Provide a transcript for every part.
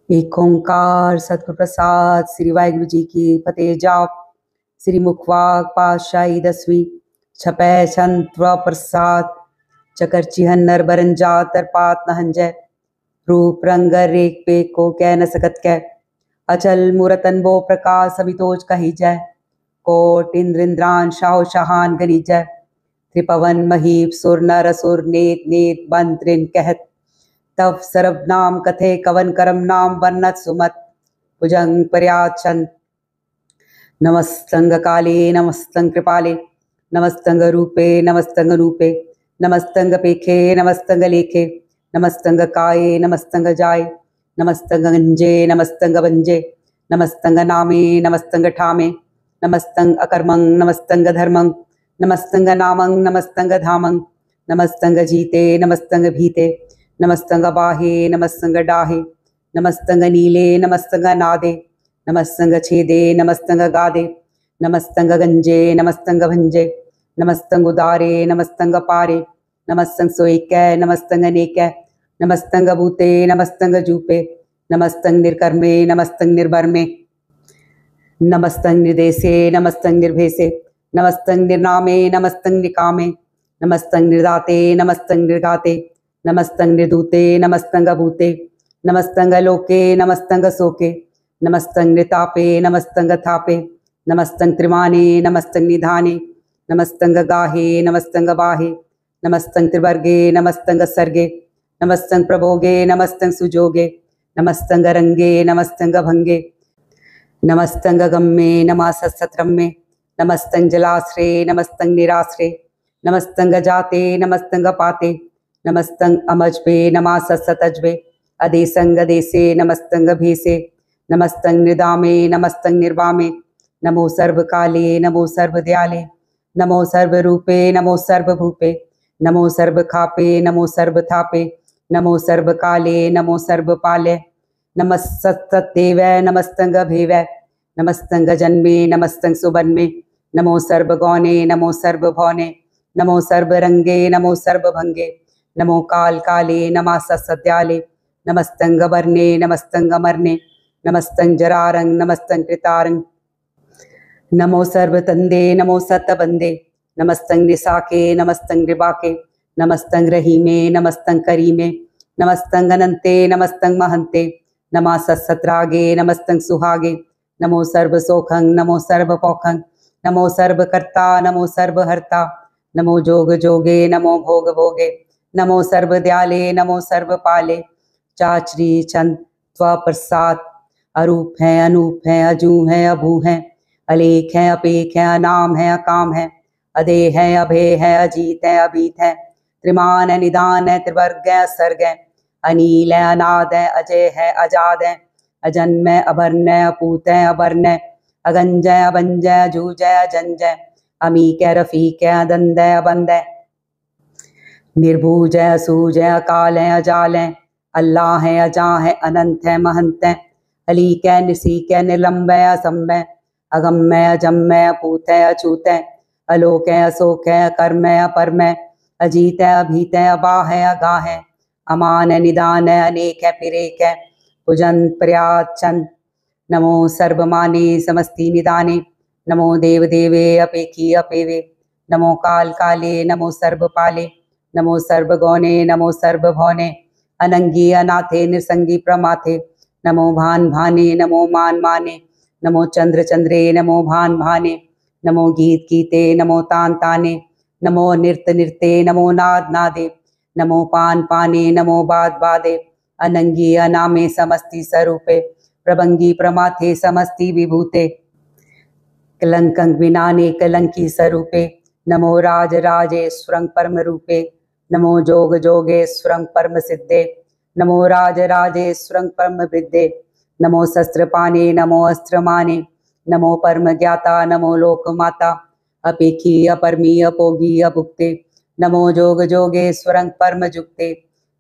एक ओंकार सतगुरु प्रसाद श्री वाहिगुरु जी की फतेह जाप। श्री मुखवाग पातशाही 10वीं छपै छंत व प्रसाद चकर चिहन नर बरन जात तरपात नहंजय रूप रंग रेख पे को कह न सकत कह अचल मूरतन वो प्रकाश सबितोज कही जय कोट इंद्र इंद्रान शाह शहान गनी जय त्रिपवन महीप सुर नर असुर नेत नेत बंत्रिन कहत तव सर्व नाम कथे कवन करम नाम वर्णत सुमत भुजंग पर्याचन नमस्तंग काले नमस्तंग कृपाले नमस्तंग रूपे नमस्तंग रूपे नमस्तंग पेखे नमस्तंग लेखे नमस्तंग काये नमस्तंग जाय नमस्तंग गंजे नमस्तंग बंजे नमस्तंग नामे नमस्तंग ठामे नमस्तंग अकर्मंग नमस्तंग धर्मंग नमस्तंग नामंग नमस्तंग धामंग नमस्तंग जीते नमस्तंग भीते नमस्तंग बाहे नमस्तंग डाहे नमस्तंग नीले नमस्तंग नादे नमस्तंग छेदे नमस्तंग गादे नमस्तंग गंजे नमस्तंग भंजे नमस्तंग उदारे नमस्तंग पारे नमस्तंग सोईकै नमस्तंग नेकै नमस्तंग भूते नमस्तंग जूपे नमस्तंग निर्कर्मे नमस्तंग निर्भरमे नमस्तंग निर्देशे नमस्तंग निर्भेसे नमस्तंग निर्नामे नमस्तंग निकामे नमस्तंग निर्दाते नमस्तंग निर्गाते नमस्तंग निर्दूते नमस्तंग भूते नमस्तंग लोके नमस्तंग सोके नमस्तंग नितापे नमस्तंग थापे नमस्तंग त्रिमाने नमस्तंग निधाने नमस्तंग गाहे नमस्तंग बाहे नमस्तंग त्रिवर्गे नमस्तंग सर्गे नमस्तंग प्रभोगे नमस्तंग सुजोगे नमस्तंग रंगे नमस्तंग भंगे नमस्तंग गम्मे नमासत्रम्मे नमस्तंग जलाश्रे नमस्तंग निराश्रे नमस्तंग जाते नमस्तंग पाते नमस्तंग अमजबे नमासतजबे अदेसंग देसे नमस्तंग भेसे नमस्तंग निदामे नमस्तंग निर्वामे नमो सर्वकाले नमो सर्वदयाले नमो सर्वरूपे नमो सर्वभूपे नमो सर्वखापे नमो सर्वथापे नमो सर्वकाले नमो सर्वपाले नमस्तदेव नमस्तंग भेव नमस्तंग जन्मे नमस्तंग सुबन्मे नमो सर्वगौने नमो सर्वभौने नमो सर्वरंगे नमो सर्वभंगे नमो काल काले नमः सद्याले नमस्तंग वर्णे नमस्तंग मरणे नमस्तंग जरारंग नमस्तंग कृतारंग नमो सर्वतंदे नमो सतबंदे नमस्तंग निसाके नमस्तंग निबाके नमस्तंग रहीमे नमस्तंग करीमे नमस्तंग अनंते नमस्तंग महंते नमः सत्सत्रागे नमस्तंग सुहागे नमो सर्वसोखंग नमो सर्वपोखंग नमो सर्वकर्ता नमो सर्वहर्ता नमो जोग जोगे नमो भोग भोगे नमो सर्वदयाले नमो सर्वपाले चाचरी चंद त्व प्रसाद अरूप है अनूप है अजू है अभू है अलेख है अपेख है अनाम है अकाम है अदे है अभय है अजीत है अभीत है त्रिमान है निदान है त्रिवर्ग है असर्ग है अनील है अनाद है अजय है अजाद है अजन्म है अभर्ण है अपूत है अभर्ण है अगंज है अबंज है अजूज है अजंज है अमीक है रफीक है अदंद है अबंद है निर्भूज है असूज है अकाल है अजाल है अल्लाह है अजा है अनंत है महंत है अलीक है निसीक है निर्लंब है असंभ है अगम है अजम है अपूत है अछूत है अलोक है अशोक है अकर्म है अपरम है अजीत है अभीत है अबा है अगा है अमान है निदान है अनेक है फिरेक है भुजन प्रयात चंद नमो सर्वमाने समस्ति निदाने नमो देव देवे अपेखी अपेवे नमो काल काले नमो सर्वपाले नमो सर्वगौने नमो सर्वभौने अनंगी अनाथे निसंगी प्रमाथे नमो भान भाने नमो मान माने नमो चंद्र चंद्रे नमो भान भाने नमो गीत गीते नमो तान ताने नमो नृत्य नृत्ते नमो नाद नादे नमो पान पाने नमो बाद बादे अनंगी अनामे समस्ति स्वरूपे प्रभंगी प्रमाथे समस्ति विभूते कलंकं विनाने कलंकी स्वरूपे नमो राज राजेश्वरं परम रूपे नमो जोग जोगेश्वरं परम सिद्धे नमो राज राजेश्वरं परम विद्ये नमो शस्त्रपाने नमो अस्त्रमाने नमो परम ज्ञाता नमो लोक माता अपेखी अपरमी अपोगी अभुक्ते नमो जोग जोगेश्वरं परम जुक्ते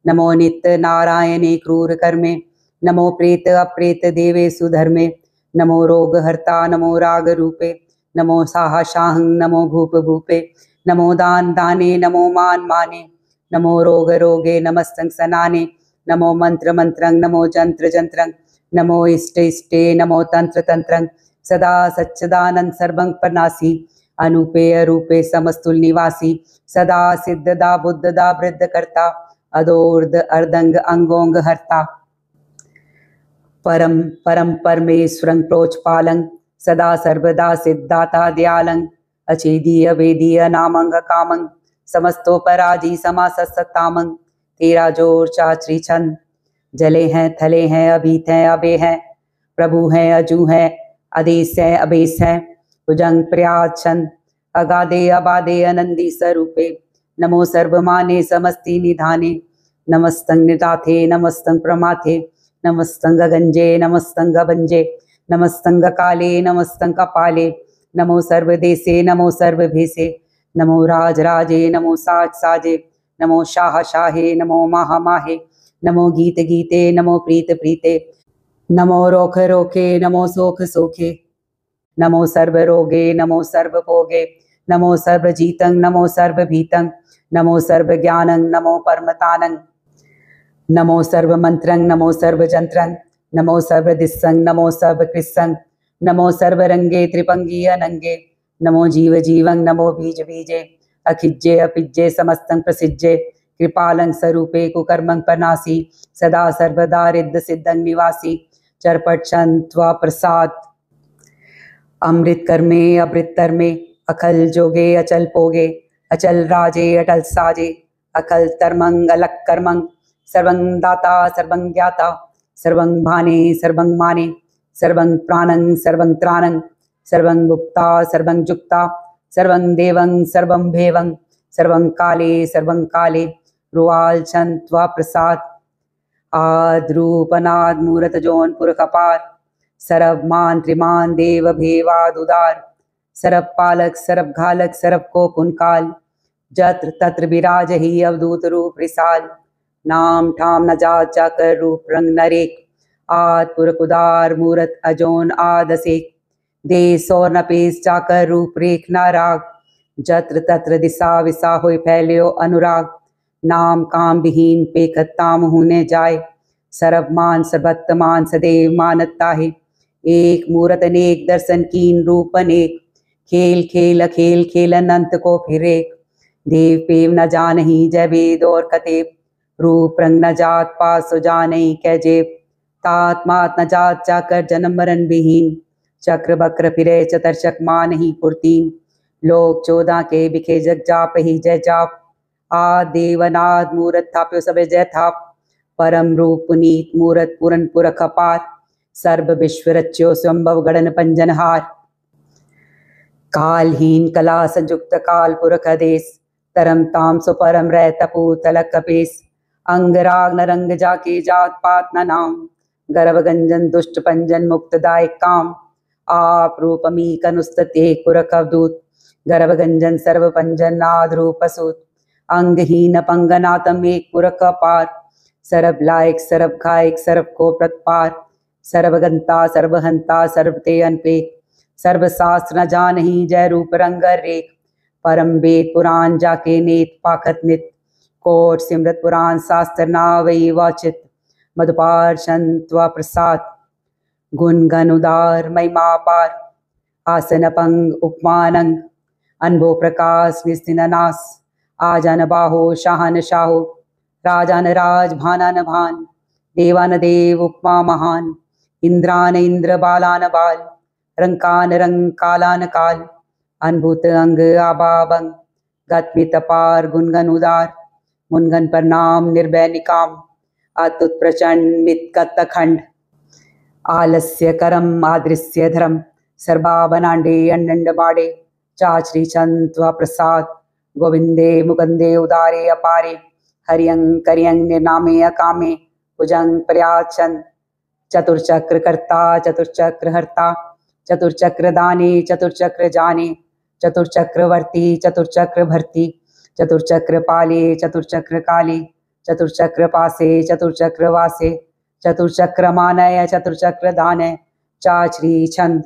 नमो नित्य नारायणे क्रूर कर्मे नमो प्रेत अप्रेत देवेषु धर्मे नमो रोग हर्ता नमो राग रूपे नमो साहा शाहं नमो भूप भूपे नमो दान दाने नमो मान माने नमो रोग रोगे नमस्तंग सनाने नमो मंत्र मंत्रं नमो जंत्र जंत्रं नमो इष्टे इष्टे नमो तंत्र तंत्रं सदा सच्चिदानंद सर्वं प्रनासी अनुपे अरूपे समस्तुल निवासी सदा सिद्धदा बुद्धदा वृद्ध करता अदोर्ध अर्धंग अंगोंग हरता परम परम परमेश्वरं प्रोचपालं सदा सर्वदा सिद्धाता दयालं अचेदीय वेदीय नामंग कामं समस्तोपराजी समासत्तामं तेरा जोर चाचरी छंद जले हैं थले हैं अभीत हैं अबे हैं प्रभु हैं अजू हैं आदेश है अबेस है भुजंग प्रयाग छंद अगाधे अबाधे आनंदी स्वरूपे नमो सर्वमाने समस्ति निधाने नमस्तंग निराथे नमस्तंग प्रमाथे नमस्तंग गंजे नमस्तंग भंजे नमस्तंग काले नमस्तंग कपाले नमो सर्वदेशे नमो सर्वभेसे नमो राज राजे नमो साज साजे नमो शाह शाहे नमो माह माहे नमो गीत गीते नमो प्रीत प्रीते नमो रोख रोखे नमो सोख सोखे नमो सर्व रोगे नमो सर्व भोगे नमो सर्व जीतं नमो सर्व भीतं नमो सर्व ज्ञानं नमो परमतानं नमो सर्व मंत्रं नमो सर्व जंत्रं नमो सर्व दिस्सं नमो सर्व कृत्सं नमो सर्व रंगे त्रिपंगी अनंगे नमो जीव जीवं नमो बीज बीजे अखिज्जे अपिज्जे समस्तं प्रसिज्जे कृपालं स्वरूपे कुकर्मं प्रनासी सदा सर्वदा रिद्ध सिद्धं निवासी चरपट छंत्वा प्रसाद अमृत कर्मे अमृत तरमे अखल जोगे अचल पोगे अचल राजे अटल साजे अखल तरमंग अलक कर्मंग सर्वं दाता सर्वं ज्ञाता सर्वं भाने सर्वं माने सर्वं प्राणं सर्वं त्राणं सर्वं मुक्ता सर्वं जुक्ता सर्वं देवं सर्वं भेवं सर्वं काले रुआल छंत्वा प्रसाद आद्रूपनाद मूरत जौनपुर कपार सरब मान त्रिमान देव भेवाद उदार सरब पालक सरब घालक सरब को पुनकाल जत्र तत्र विराज ही अवधूत रूप रिसाल नाम ठाम न जात जाकर रूप रंग नरेक आद पुरख उदार मूरत अजोन आदसेक देश और नपेश जाकर रूप रेख नाराग जत्र तत्र दिशा विसा होय फैल्यो अनुराग नाम काम विहीन पेखत ताम होने जाए सरब मान सर्वत्मान सदैव मानता है एक मूरत अनेक दर्शन कीन रूप अनेक खेल खेल अखेल खेलन अंत को फिर एक देव पेव न जानही जय वेद और कतेब रूप रंग न जात पास सो जानही कै जेब तात मात न जात जाकर जन्म मरण विहीन चक्र बक्र फिरे चतरचक मान ही पुरतीन लोक 14 के बिखे जग जाप ही जय जाप आ देवनाद मूरत थाप्यो सब जय थाप परम रूप पुनीत मूरत पूरन पुरख अपार सर्व विश्व रच्यो स्वंभव गणन पंजनहार कालहीन कला संयुक्त काल पुरख देश तरम ताम सुपरम रह तपू तलक कपेश अंगराग नरंग जाके जात पात न नाम गर्भ गंजन दुष्ट पंजन मुक्तदायक काम आप रूपमी कनुस्तते पुरख अवधूत गर्भ गंजन सर्व पंजन नाद रूप सूत अंगहीन पंगनातम एक पुरख अपार सरब लायक सरब खायक सरब को प्रतपार सर्वगंता सर्वहंता सर्वते अनपे सर्व शास्त्र न जानही जय रूप रंग रेख परम वेद पुराण जाके नेत पाखत नित कोट सिमरत पुराण शास्त्र नावई वाचित मधुपार शंत्वा प्रसाद गुण गण उदार महिमा पार आसन पंग उपमानंग अनुभव प्रकाश निस्तिनास आजन बाहो शाहन शाहो राजान राज भानान भान देवान देव उपमा महान इंद्रान इंद्र बालान बाल रंकान रंग कालान काल अनभूत अंग आबाबंग गत्मित पार गुणगन उदार मुनगन प्रणाम निर्भय निकाम अतुत प्रचंड मित खंड आलस्य करम आदृश्य धर्म सर्वावनांडे अंडंड बाड़े चाचरी चंत्वा प्रसाद गोविंदे मुकुंदे उदारे अपारे हरियंग करियंग निर्नामे अकामे भुजंग प्रयाचंद चतुर्चक्र कर्ता चतुर्चक्र हर्ता चतुर्चक्र दाने चतुर्चक्र जाने चतुर्चक्रवर्ती चतुर्चक्र भर्ती चतुर्चक्र पाले चतुर्चक्र काले चतुर्चक्र पासे चतुर्चक्र वासे चतुर्चक्र मानय चतुर्चक्र दानय चाचरी छंद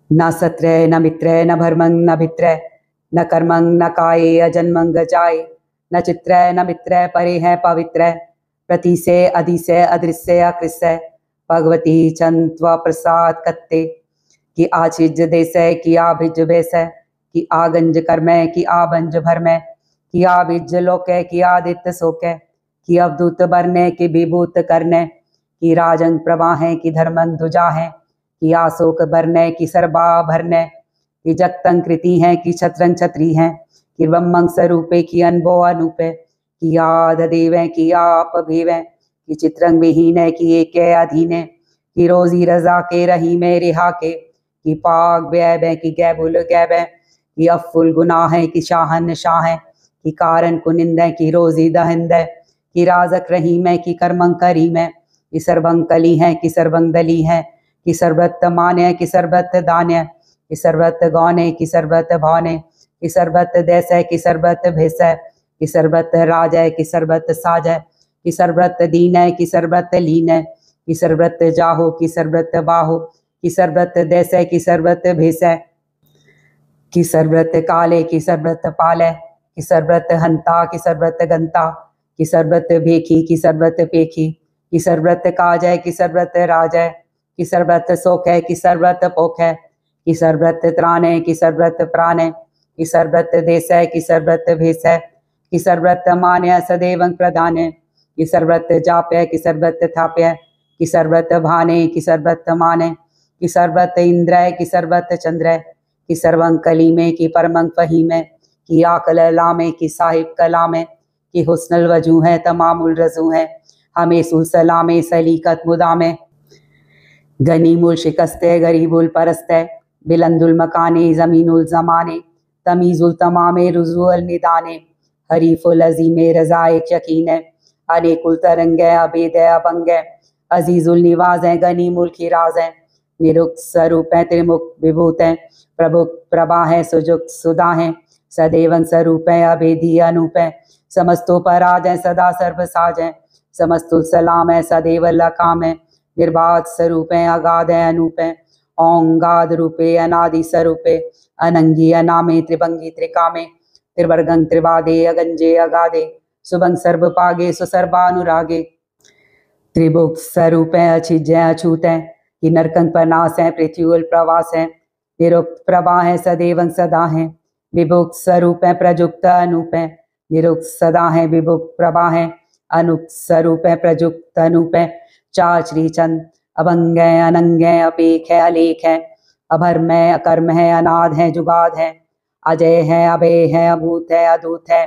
न सत्रय न मित्रय न भर्मंग न भित्रय न कर्मंग न काये अजन्मंग जाय न चित्रय न मित्रय परे है पवित्रय प्रतिशय अधिशय अदृश्य अकृष्य भगवती चंत्वा प्रसाद कत्ते कि आचिज देसै कि आभिज बेसै कि आगंज कर्मै कि आबंज भरमै कि आभिज लोकै कि आदित्य सोकै कि अवधूत बरनै कि विभूत करनै कि राजंग प्रवाहै कि धर्मंग दुजा है कि आशोक बरनै कि सर्वा भरनै कि जगतंग कृति हैं कि छत्रंग छत्री हैं कि ब्रह्मंग स्वरूपे कि अनभो अनूपे कि आद देवै कि आप भेवै कि चित्रंग विहीन है कि एक अधीन है कि रोजी रजा के रही में रिहा के कि पाग व्यय बै कि गैबुल गैबै कि अफुल गुनाह है कि शाहन शाह है कि कारण कुनिंद है कि रोजी दहिंद है कि राजक रही में कि कर्मंग करी में कि सर्वंग कली है कि सर्वंग दली है कि सर्वत मान्य कि सर्वत दान्य कि सर्वत गौने कि सर्वत भौने कि सर्वत देसै कि सर्वत भेसै कि सर्वत राजय कि सर्वत साजय कि सर्वत दीन है कि सर्वत लीन है कि सर्वत जाहो कि सर्वत बाहो कि सर्वत देसै कि सर्वत भेसै कि सर्वत काले कि सर्वत पालै कि सर्वत हंता कि सर्वत गंता कि सर्वत भेखी कि सर्वत पेखी कि सर्वत काजय कि सर्वत राजय कि सर्वत सोख है कि सर्वत पोख है कि सर्वत त्राण है कि सर्वत प्राण है कि सर्वत देश है कि सर्वत भेष है कि सर्वत मान्य सदैवं प्रधान है कि सर्वत जाप्य कि सर्वत थाप्य कि सर्वत भाने कि सर्वत माने कि सर्वत इंद्र है कि सर्वत चंद्र है कि सर्वं कली में कि परमंग फहीम है कि आकल लामे कि साहिब कलाम है कि हुस्नल वजू है तमामुल रजू है हमें सुसलामे सलीकत मुदामे गनीमुल शिकस्ते गरीबुल परस्ते बिलंदुल मकाने जमीनुल जमाने तमीजुल तमामे रुजुअल निदाने हरीफुल अजीमे रजाए यकीन है अनेकुल तरंगे अबेद अबंग अजीजुल निवाज है गनीमुल खिराज है निरुक्त स्वरूप है त्रिमुख विभूत है प्रभु प्रभा है सुजुक्त सुधा है सदैवं स्वरूप है अभेदी अनूप है समस्तो पराज है सदा सर्व साज है समस्तुल सलाम है सदैव लकाम है निर्बाध स्वरूप है अगाध है अनूप है ओंगाद रूपे अनादि स्वरूपे अनंगी अनामे त्रिभंगी त्रिकामे त्रिवर्गं त्रिवादे अगंजे अगाधे सुभंग सर्व पागे सुसर्वानुरागे त्रिभुक स्वरूप है अछिजय अछूत है कि नरकंग प्रनाश है पृथ्वी प्रवास है निरुक्त प्रभा है सदैवं सदा है विभुक्त स्वरूप है प्रजुक्त अनूप है निरुक्त सदा है विभुक्त प्रभा है अनुक्त स्वरूप है प्रजुक्त अनूप है चार श्री चंद अभंग है अनंग है अपेख है अलेख है अभर्म है अकर्म है अनाद है जुगाद है अजय है अभय है अभूत है अदूत है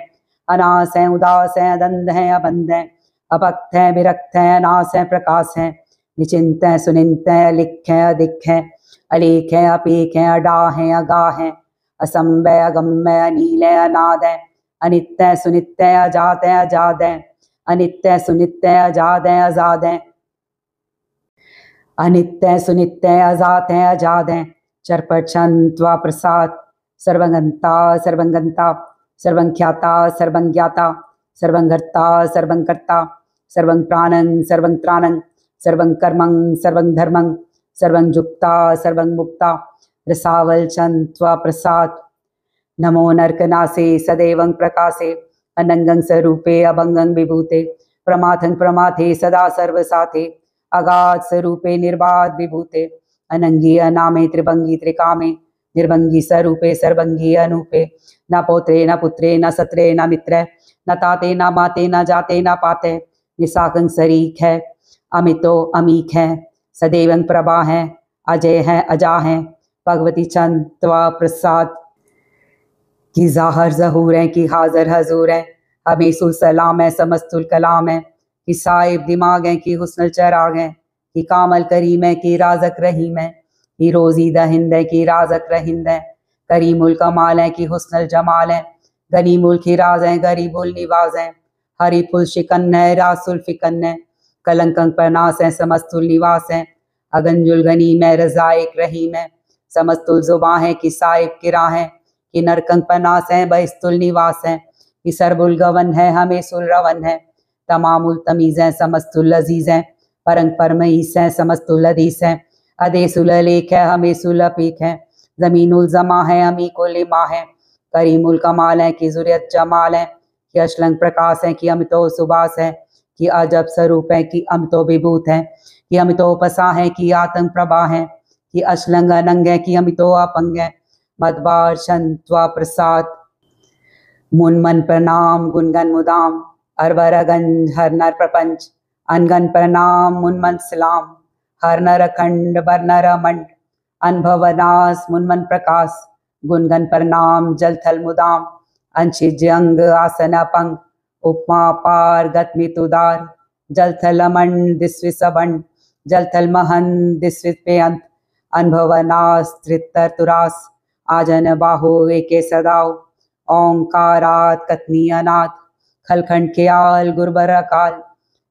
अनास है उदास है अदंध है अबंध है अपक्त है विरक्त है अनास है प्रकाश है निचिंत है सुनिंत है अलिख है अधिक है अलेख है अपेख है अडा है अगा है असंभय अगम्य अनील है अनाद है अनित्य है सुनित्य है अजात है अजाद है अनित्य है सुनित्य है अजाद है आजाद है अनित्य सुनित्य अजात है अजाद है चरपट छंत्वा प्रसाद सर्वगंता सर्वंगंता सर्वंख्याता सर्वज्ञाता सर्वंगर्ता सर्वंकर्ता सर्वं प्राणं सर्वं त्राणं सर्वं कर्मं सर्वं धर्मं सर्वं जुक्ता सर्वं मुक्ता रसावल छंत्वा प्रसाद नमो नरकनासे सदैवं प्रकाशे अनंगं स्वरूपे अभंगं विभूते प्रमाथं प्रमाथे सदा सर्वसाथे अगाध स्वरूपे निर्बाध विभूते अनंगी अनामे त्रिभंगी त्रिकामे निर्भंगी स्वरूपे सर्वंगी अनूपे न पौत्रे न पुत्रे न सत्रे न मित्रे न ताते न माते न जाते न पाते निसाकं शरीक है अमितो अमीक है सदैवं प्रभा है अजय है अजा है भगवती चंत्वा प्रसाद की जाहर जहूर है कि हाजर हजूर है हमें सलाम है समस्तुल कलाम है कि साहिब दिमाग है कि हुस्नल चराग है कि कामल करीम है कि राजक रहीम है कि रोजी दहिंद है कि राजक रहिंद है करीमुल कमाल है कि हुस्नल जमाल है गनीमुल खिराज है गरीबुल निवाज है हरीफुल शिकन है रासुल फिकन है कलंकंग प्रनास है समस्तुल निवास है अगंजुल गनीम है रजाइक रहीम है समस्तुल जुबा है कि साहिब किरा है कि नरकंग प्रनास है बहिस्तुल निवास है कि सरबुल गवन है हमें सुल रवन है तमामुल तमीज है समस्तुल अजीज है परंग परमईस है समस्तुल अदीस है अदेसुल लेख है हमें सुल अपीक है जमीनुल जमा है अमी को लिमा है करीमुल कमाल है कि जुरियत जमाल है कि अशलंग प्रकाश है कि अमितो सुबास है कि अजब स्वरूप है, कि अमितो विभूत है, कि अमितोपसा है, कि आतंक प्रभा है, कि अश्लंग अनंग है, कि अमितो अपंग है। मदभाषण त्वा प्रसाद मुन मन प्रणाम गुनगन मुदाम अरबरगन हर नर प्रपंच अनगन प्रणाम मुन मन सलाम हर नर अखंड बर नर मंड अनुभवनास मुनमन प्रकाश गुनगन प्रणाम जल थल मुदाम अंशिज अंग आसन अपंग उपमा पार गतमित उदार जल थल अमंड दिस्वि सबंड जल थल महन दिस्वि पेयंत अनुभवनास त्रितर तुरास आजन बाहो एके सदाव ओंकारात कथनी अनाथ खलखंड ख्याल गुरबर अकाल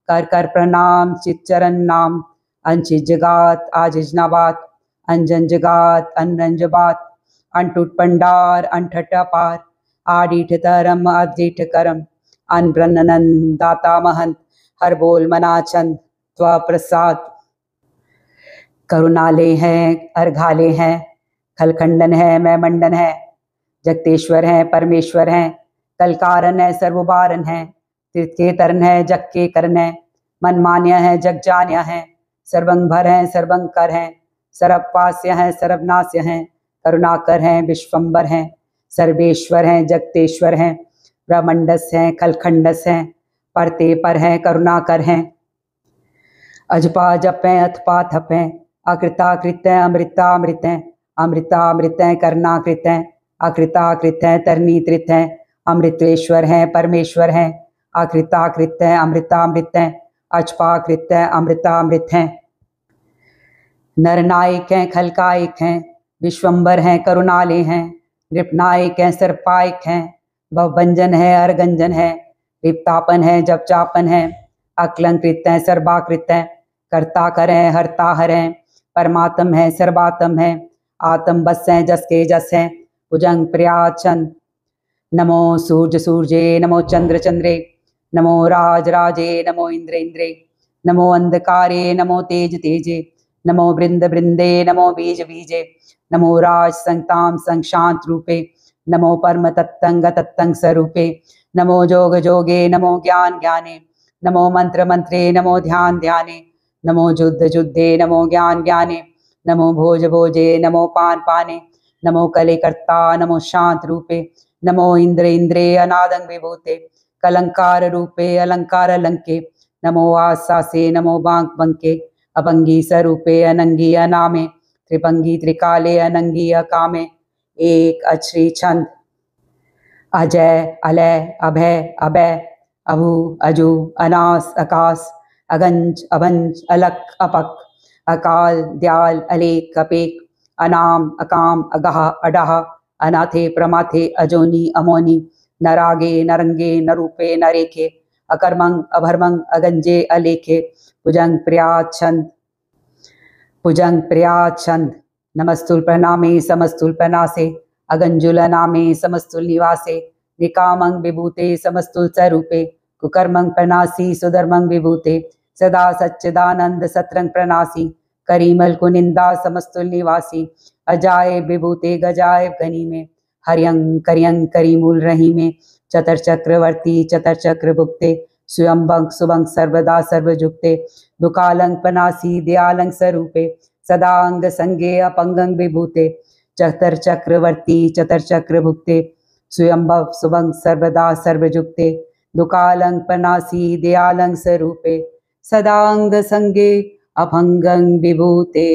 कर कर प्रणाम चिच्चरन नाम अंचित जगात आजिज नाबात अंजन जगात अनरंज बात अनटूट पंडार अनठट अपार आडीठ तरम अधीठ करम अनब्रनन दाता महंत हर बोल मनाचंद त्वा प्रसाद करुणाले हैं अर्घाले हैं खलखंडन है मैं मंडन है जगतेश्वर है परमेश्वर है कलकारन है सर्वबारन है तीर्थ के तरन है जग के करन है मनमान्य है जग जान्य है सर्वंग भर है सर्वंकर है सर्वपास्य है सर्वनास्य है करुणाकर है विश्वम्बर है सर्वेश्वर है जगतेश्वर है ब्रह्मंडस है खलखंडस है परते पर है करुणाकर है अजपा जप है अथपा थप है अकृताकृत है अमृतामृत है अमृतामृत है करणाकृत है अकृताकृत है तरनीकृत है अमृतेश्वर है परमेश्वर है अकृताकृत है अमृतामृत है अचपाकृत है अमृतामृत है नरनायक हैं खलकायक हैं विश्वम्बर हैं करुणालय हैं नृपनायक हैं सर्पायक हैं भवभंजन है अर्गंजन है रिप्तापन है जपचापन है अकलंकृत है सर्वाकृत है कर्ता कर है हरता हर है परमात्म है सर्वात्म है आत्म बस है जस के जस है भुजंग प्रियाचंद नमो सूर्य सूर्ये नमो चंद्र चंद्रे नमो राज राजे नमो इंद्र इंद्रे नमो अंधकारे नमो तेज तेजे नमो वृंद वृंदे नमो बीज बीजे नमो राज संताम संशांत रूपे नमो परम तत्तंग तत्तंग स्वरूपे नमो जोग जोगे नमो ज्ञान ज्ञाने नमो मंत्र मंत्रे नमो ध्यान ध्याने नमो युद्ध युद्धे नमो ज्ञान ज्ञाने नमो भोज भोजे नमो पान पाने नमो कले कर्ता नमो शांत रूपे नमो इंद्र इंद्रे अनादंग विभूते कलंकार रूपे अलंकार अलंके नमो आसासे नमो बांक बंके अभंगी स्वरूपे अनंगी अनामे त्रिभंगी त्रिकाले अनंगी अकामे एक अश्री छंद अजय अलय अभय अभय अभु अजु अनास आकाश अगंज अभंज अलक अपक अकाल द्याल अलेक अपेक अनाम अकाम अगह अडह अनाथे प्रमाथे अजोनी अमोनी नरागे नरंगे नरूपे नरेखे अकर्मंग अभर्मंग अगंजे अलेखे भुजंग प्रियाद छंद नमस्तुल प्रणामे समस्तुल प्रणासे अगंजुल नामे समस्तुल निवासे निकामंग विभूते समस्तुल स्वरूपे कुकर्मंग प्रणासी सुधर्मंग विभूते सदा सच्चिदानंद सत्रंग प्रणासी करीमल कुनिंदा समस्तुल निवासी अजाय विभूते गजाय गनी में हरियंग करियंग करीमूल रही में चतर चक्रवर्ती चतर चक्र भुक्ते स्वयंभंग सुभंग सर्वदा सर्वजुक्ते दुकालंग पनासी दयालंग स्वरूपे सदांग संगे अपंगंग विभूते चतर चक्रवर्ती चतर चक्र भुक्ते स्वयंभव सुभंग सर्वदा सर्वजुक्ते दुकालंग पनासी दयालंग स्वरूपे सदांग संगे अपंगंग विभूते।